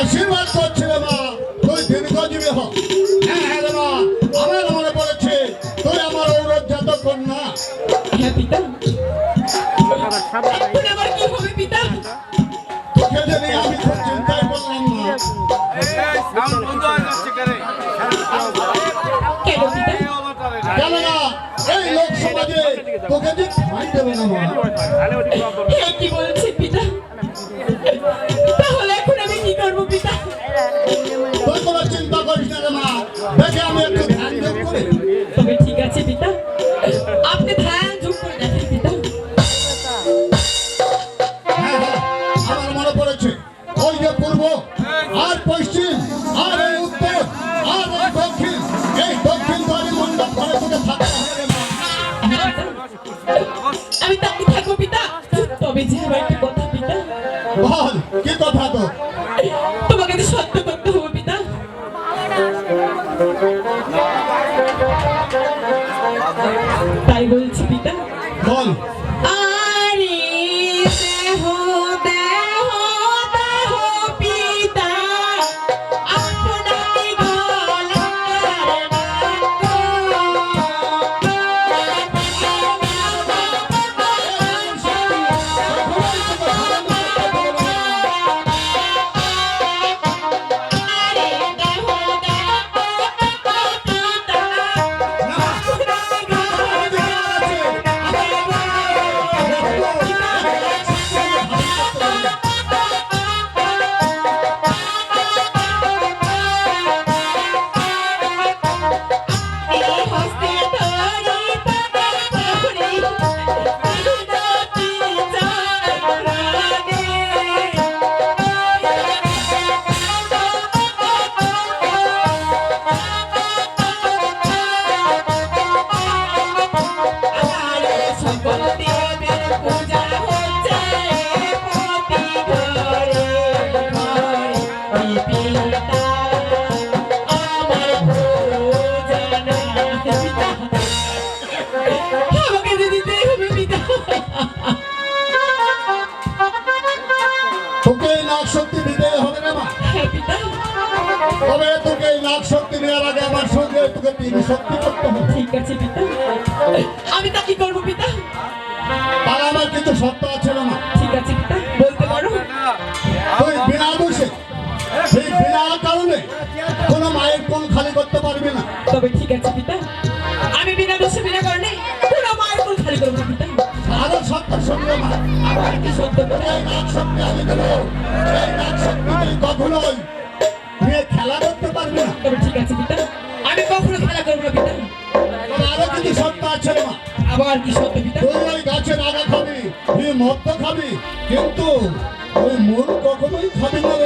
আশীর্বাদ করছি রে মা, তুই দীর্ঘজীবী হ। হ্যাঁ হ্যাঁ রে মা, আমার মনে পড়েছে তুই আমার ঔরজাত কন্যা। হ্যাঁ পিতা। এখন আমার কি হবে পিতা? তোকে জানি আমি খুব চিন্তায় পড়লাম না। সাউন্ড বন্ধ হয়ে যাচ্ছে কেন? কেন পিতা? কেন না এই লোক সমাজে তোকে যে ঠাঁই দেবে না মা। কি বলছেন পিতা? তাহলে এখন আমি কি করবো পিতা? তুই কোনো চিন্তা করিস না রে মা, দেখে আমি একটু ধ্যান যোগ করি। তবে ঠিক আছে পিতা, আপনি ধ্যান যোগ করে দেখেন পিতা। হ্যাঁ হ্যাঁ, আমার মনে পড়েছে ওই যে পূর্ব আর পশ্চিম আর এই উত্তর আর এই দক্ষিণ, এই দক্ষিণ দ্বারে মণ্ডপ ঘরে তোকে থাকতে হবে রে মা। আমি তাকে থাকবো পিতা, তবে যে আমার একটা কথা পিতা। পিতা বল কি কথা তো? তোমাকে তো সত্য করতে হবে পিতা। তাই বলছি পিতা। বল। আরে দেহ দেহ দেহ পিতা আপনাকে গলার আরে দেহ দেহ পিতা হস্তে ধরি ধরি সকল দেবের পূজা হচ্ছে প্রতি ঘরে ঘরে পিতা আমার ভোজনা পিতা আমাকে যে দিতে হবে পিতা। তোকে এই নাক শক্তি দিতে হবে না মা। হ্যাঁ পিতা তবে তোকে এই নাক শক্তি দেওয়ার আগে আমার সঙ্গে তোকে 3 শক্তি করতে হবে। ঠিক আছে পিতা। আমি তা কি করবো পিতা? তার আমার কিছু শর্ত আছে না মা। ঠিক আছে পিতা বলতে পারো। তুই বিনা দোষে সেই বিনা কারণে কোনো মায়ের কোন খালি করতে পারবি না। তবে ঠিক আছে পিতা আমি বিনা দোষে বিনা কারণে পুরো মায়ের কোল খালি করবো না পিতা। আরো শর্ত শুনবে মা। আবার কি সত্য করে এই নাক শক্তি আমি দেবো। এই নাক শক্তি তুই কখনোই নিয়ে খেলা করতে পারবি না। তবে ঠিক আছে পিতা আমি কখনো খেলা করবো না পিতা। তবে আরো কিছু শর্ত আছে রে মা। আবার কি সত্য পিতা? তুই ওই গাছের আগা খাবি, তুই মদ খাবি, কিন্তু ওই মূল কখনোই খাবি না রে